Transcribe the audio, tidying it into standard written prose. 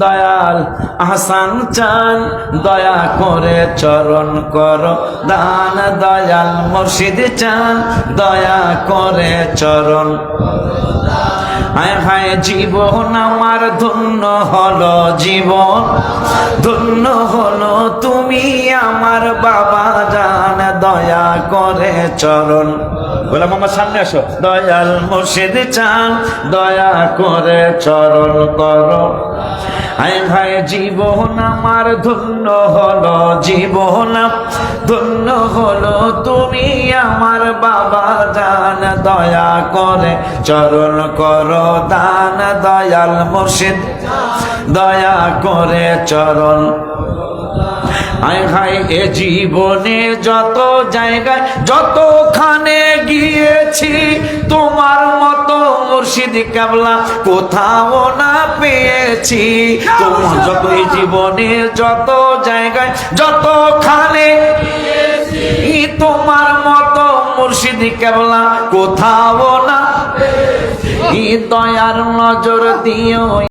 দয়াল আহসান চান দয়া করে চরণ করো দান, দয়াল মুর্শিদ চান দয়া করে চরণ। হায় হায় জীবন আমার ধন্য হলো, জীবন ধন্য হলো, তুমি আমার বাবা জান দয়া করে চরণ। গোলাম আমার সামনে আসো। দয়াল মুর্শিদ চান দয়া করে চরণ করো। হায় ভাই জীবন আমার ধন্য হলো, জীবন ধন্য হলো, তুমি আমার বাবা জান দয়া করে চরণ করো দান, দয়াল মুর্শিদ দয়া করে চরণ। হায় হায় এ জীবনে যত জায়গায় যতখানে গিয়েছি, তোমার মতো মুর্শিদ কেবলা কোথাও না পেয়েছি। তোমার যত এই জীবনে যত জায়গায় যতখানে গিয়েছি, তোমার মতো মুর্শিদ কেবলা কোথাও না পেয়েছি। দয়ার নজর দিও।